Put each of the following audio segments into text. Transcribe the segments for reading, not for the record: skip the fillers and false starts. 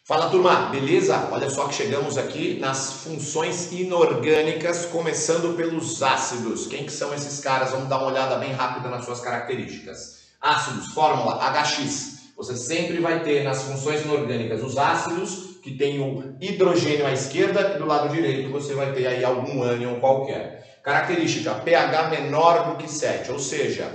Fala turma, beleza? Olha só que chegamos aqui nas funções inorgânicas, começando pelos ácidos. Quem que são esses caras? Vamos dar uma olhada bem rápida nas suas características. Ácidos, fórmula HX. Você sempre vai ter nas funções inorgânicas os ácidos, que tem o hidrogênio à esquerda, e do lado direito você vai ter aí algum ânion qualquer. Característica, pH menor do que 7, ou seja,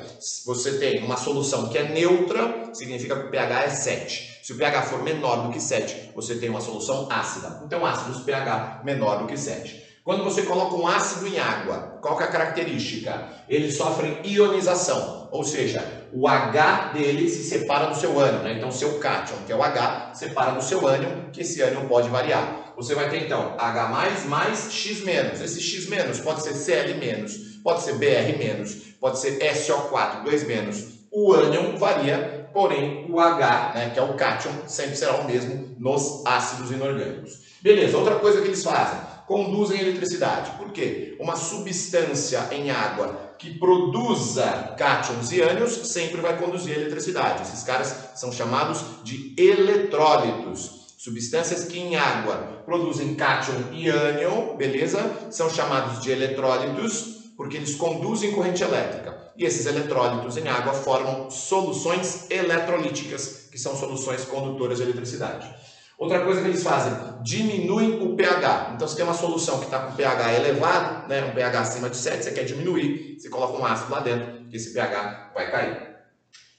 você tem uma solução que é neutra, significa que o pH é 7. Se o pH for menor do que 7, você tem uma solução ácida. Então, ácidos pH menor do que 7. Quando você coloca um ácido em água, qual que é a característica? Eles sofrem ionização, ou seja, o H dele se separa do seu ânion, né? Então, seu cátion, que é o H, separa do seu ânion, que esse ânion pode variar. Você vai ter, então, H+, mais X-. Esse X- pode ser Cl-, pode ser Br-, pode ser SO4, 2-. O ânion varia, porém, o H, né, que é o cátion, sempre será o mesmo nos ácidos inorgânicos. Beleza, outra coisa que eles fazem, conduzem eletricidade. Por quê? Uma substância em água que produza cátions e ânions sempre vai conduzir eletricidade. Esses caras são chamados de eletrólitos. Substâncias que em água produzem cátion e ânion, beleza? São chamados de eletrólitos porque eles conduzem corrente elétrica. E esses eletrólitos em água formam soluções eletrolíticas, que são soluções condutoras de eletricidade. Outra coisa que eles fazem, diminuem o pH. Então, se tem uma solução que está com pH elevado, né, um pH acima de 7, você quer diminuir, você coloca um ácido lá dentro, que esse pH vai cair.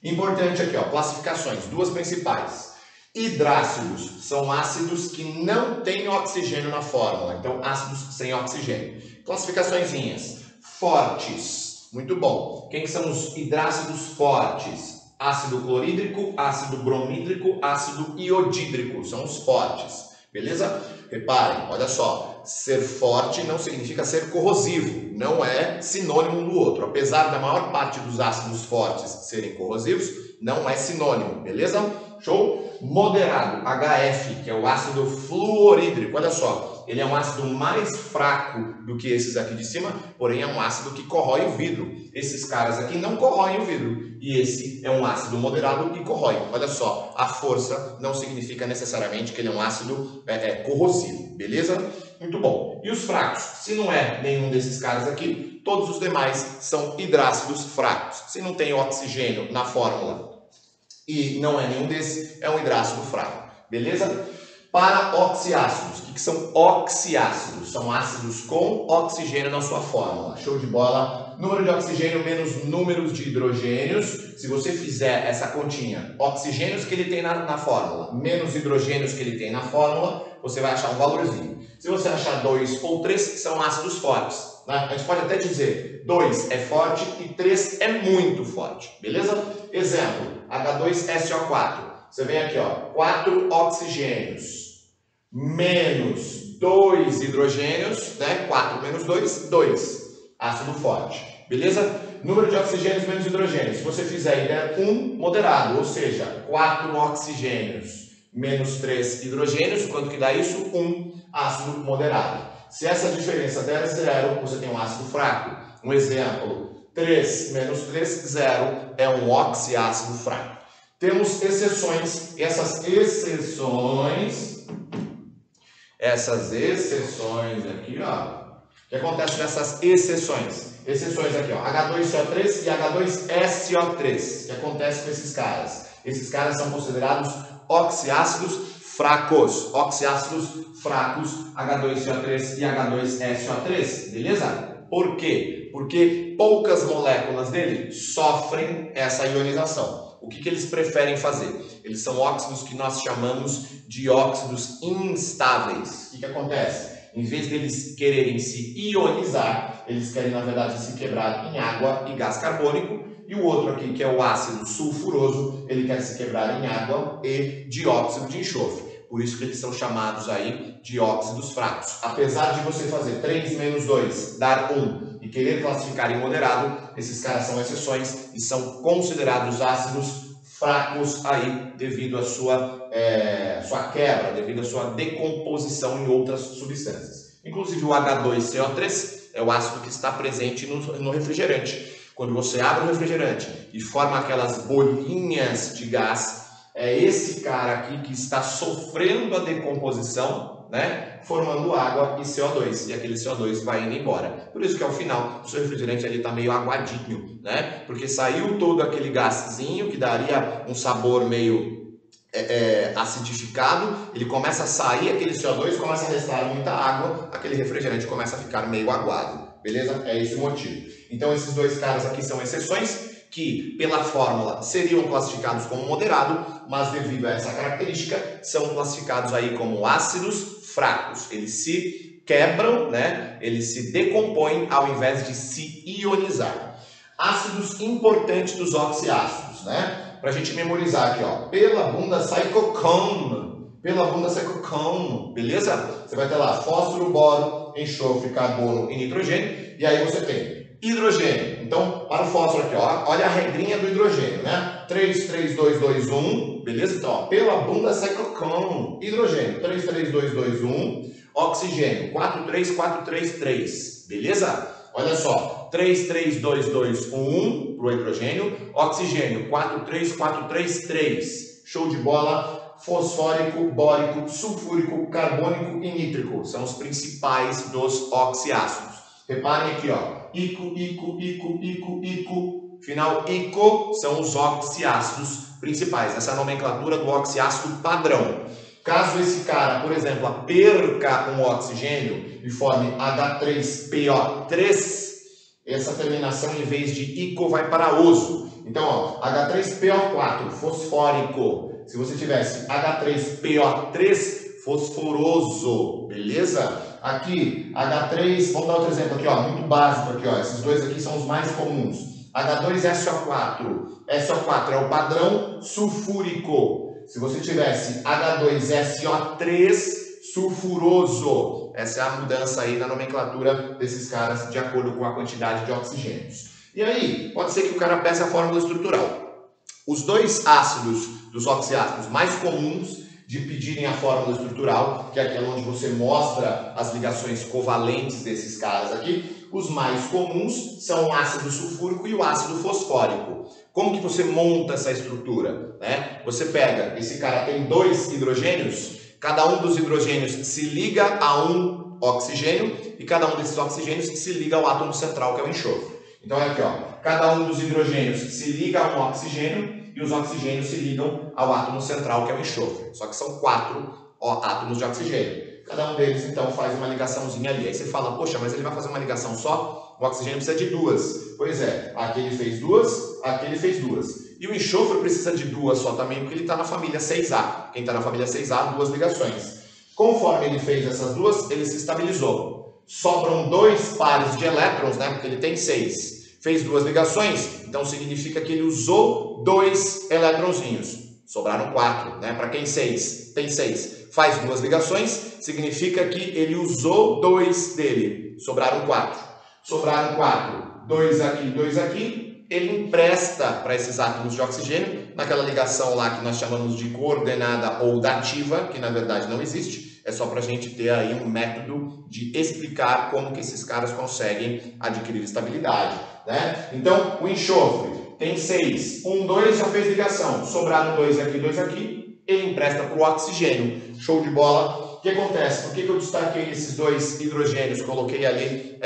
Importante aqui, ó, classificações, duas principais. Hidrácidos são ácidos que não têm oxigênio na fórmula, então ácidos sem oxigênio. Classificaçõezinhas, fortes, muito bom. Quem que são os hidrácidos fortes? Ácido clorídrico, ácido bromídrico, ácido iodídrico, são os fortes, beleza? Reparem, olha só, ser forte não significa ser corrosivo, não é sinônimo um do outro. Apesar da maior parte dos ácidos fortes serem corrosivos, não é sinônimo, beleza? Show? Moderado, HF, que é o ácido fluorídrico, olha só, ele é um ácido mais fraco do que esses aqui de cima, porém é um ácido que corrói o vidro. Esses caras aqui não corroem o vidro, e esse é um ácido moderado e corrói. Olha só, a força não significa necessariamente que ele é um ácido corrosivo, beleza? Muito bom. E os fracos? Se não é nenhum desses caras aqui, todos os demais são hidrácidos fracos. Se não tem oxigênio na fórmula e não é nenhum desses, é um hidrácido fraco, beleza? Para oxiácidos, o que são oxiácidos? São ácidos com oxigênio na sua fórmula. Show de bola! Número de oxigênio menos números de hidrogênios. Se você fizer essa continha, oxigênios que ele tem na fórmula, menos hidrogênios que ele tem na fórmula, você vai achar um valorzinho. Se você achar 2 ou 3, são ácidos fortes. Né? A gente pode até dizer 2 é forte e 3 é muito forte. Beleza? Exemplo, H2SO4. Você vem aqui, ó, 4 oxigênios menos 2 hidrogênios, né? 4 menos 2, 2. Ácido forte. Beleza? Número de oxigênios menos hidrogênios. Se você fizer e der 1, moderado, ou seja, 4 oxigênios menos 3 hidrogênios, quanto que dá isso? 1, ácido moderado. Se essa diferença der 0, você tem um ácido fraco. Um exemplo, 3 menos 3, 0, é um oxiácido fraco. Temos exceções, essas exceções aqui, ó. O que acontece nessas exceções? Exceções aqui, ó, H2CO3 e H2SO3. O que acontece com esses caras? Esses caras são considerados oxiácidos fracos. Oxiácidos fracos, H2CO3 e H2SO3, beleza? Por quê? Porque poucas moléculas dele sofrem essa ionização. O que eles preferem fazer? Eles são óxidos que nós chamamos de óxidos instáveis. O que acontece? Em vez deles quererem se ionizar, eles querem, na verdade, se quebrar em água e gás carbônico. E o outro aqui, que é o ácido sulfuroso, ele quer se quebrar em água e dióxido de enxofre. Por isso que eles são chamados aí de óxidos fracos. Apesar de você fazer 3 menos 2 dar 1 e querer classificar em moderado, esses caras são exceções e são considerados ácidos fracos aí devido à sua quebra, devido à sua decomposição em outras substâncias. Inclusive o H2CO3 é o ácido que está presente no refrigerante. Quando você abre o refrigerante e forma aquelas bolinhas de gás, é esse cara aqui que está sofrendo a decomposição, né, formando água e CO2, e aquele CO2 vai indo embora. Por isso que ao final o seu refrigerante ali está meio aguadinho, né, porque saiu todo aquele gaszinho que daria um sabor meio acidificado, ele começa a sair aquele CO2, começa a restar muita água, aquele refrigerante começa a ficar meio aguado, beleza? É esse o motivo. Então esses dois caras aqui são exceções, que pela fórmula seriam classificados como moderado, mas devido a essa característica são classificados aí como ácidos fracos. Eles se quebram, né? Eles se decompõem ao invés de se ionizar. Ácidos importantes dos oxiácidos, né? Pra gente memorizar aqui, ó. Pela bunda sai cocão, pela bunda sai cocão, beleza? Você vai ter lá fósforo, boro, enxofre, carbono e nitrogênio, e aí você tem hidrogênio. Então, para o fósforo aqui, ó, olha a regrinha do hidrogênio, né? 3, 3, 2, 2, 1, beleza? Então, ó, pela bunda sai cocão. Hidrogênio, 3, 3, 2, 2, 1. Oxigênio, 4, 3, 4, 3, 3, beleza? Olha só, 3, 3, 2, 2, 1 para o hidrogênio. Oxigênio, 4, 3, 4, 3, 3. Show de bola. Fosfórico, bórico, sulfúrico, carbônico e nítrico. São os principais dos oxiácidos. Reparem aqui, ó. Ico, ico, ico, ico, ico. Final ico são os oxiácidos principais. Essa é a nomenclatura do oxiácido padrão. Caso esse cara, por exemplo, perca um oxigênio e forme H3PO3, essa terminação em vez de ico vai para oso. Então, ó, H3PO4, fosfórico. Se você tivesse H3PO3, fosforoso, beleza? Aqui, H3, vamos dar outro exemplo aqui, ó, muito básico aqui, ó, esses dois aqui são os mais comuns. H2SO4, SO4 é o padrão sulfúrico. Se você tivesse H2SO3, sulfuroso. Essa é a mudança aí na nomenclatura desses caras de acordo com a quantidade de oxigênios. E aí, pode ser que o cara peça a fórmula estrutural. Os dois ácidos dos oxiácidos mais comuns de pedirem a fórmula estrutural, que é aquela onde você mostra as ligações covalentes desses caras aqui, os mais comuns são o ácido sulfúrico e o ácido fosfórico. Como que você monta essa estrutura, né? Você pega, esse cara tem 2 hidrogênios, cada um dos hidrogênios se liga a um oxigênio e cada um desses oxigênios se liga ao átomo central, que é o enxofre. Então, olha aqui, ó, cada um dos hidrogênios se liga a um oxigênio e os oxigênios se ligam ao átomo central, que é o enxofre. Só que são 4 átomos de oxigênio. Cada um deles, então, faz uma ligaçãozinha ali. Aí você fala, poxa, mas ele vai fazer uma ligação só? O oxigênio precisa de 2. Pois é, aqui ele fez 2, aqui ele fez 2. E o enxofre precisa de 2 só também, porque ele está na família 6A. Quem está na família 6A, 2 ligações. Conforme ele fez essas 2, ele se estabilizou. Sobram 2 pares de elétrons, né? Porque ele tem 6. Fez 2 ligações, então significa que ele usou 2 elétronzinhos. Sobraram 4, né? Para quem 6 tem 6. Faz 2 ligações, significa que ele usou 2 dele. Sobraram 4. Sobraram 4. 2 aqui, 2 aqui. Ele empresta para esses átomos de oxigênio, naquela ligação lá que nós chamamos de coordenada ou dativa, que na verdade não existe. É só para a gente ter aí um método de explicar como que esses caras conseguem adquirir estabilidade, né? Então, o enxofre tem 6. 1, 2 já fez ligação. Sobraram 2 aqui, 2 aqui. Ele empresta para o oxigênio. Show de bola. O que acontece? Por que eu destaquei esses 2 hidrogênios? Coloquei ali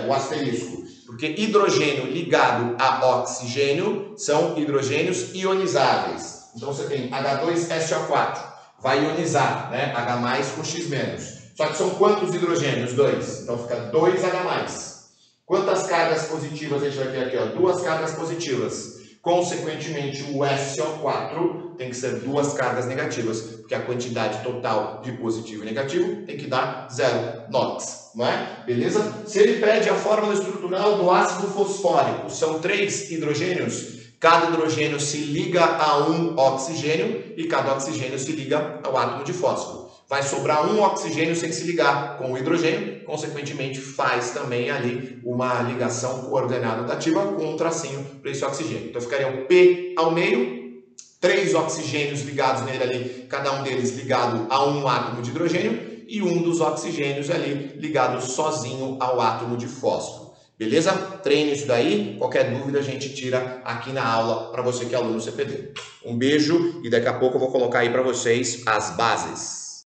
o asterisco. Porque hidrogênio ligado a oxigênio são hidrogênios ionizáveis. Então, você tem H2SO4. Vai ionizar, né? H+, com X-. Só que são quantos hidrogênios? 2. Então, fica 2H+. Quantas cargas positivas a gente vai ter aqui? Ó? 2 cargas positivas. Consequentemente, o SO4 tem que ser 2 cargas negativas, porque a quantidade total de positivo e negativo tem que dar 0 NOx, não é? Beleza? Se ele pede a fórmula estrutural do ácido fosfórico, são 3 hidrogênios, cada hidrogênio se liga a um oxigênio e cada oxigênio se liga ao átomo de fósforo. Vai sobrar um oxigênio sem se ligar com o hidrogênio, consequentemente faz também ali uma ligação coordenada dativa com um tracinho para esse oxigênio. Então ficaria o P ao meio, 3 oxigênios ligados nele ali, cada um deles ligado a um átomo de hidrogênio e um dos oxigênios ali ligado sozinho ao átomo de fósforo. Beleza? Treine isso daí. Qualquer dúvida a gente tira aqui na aula para você que é aluno CPD. Um beijo e daqui a pouco eu vou colocar aí para vocês as bases.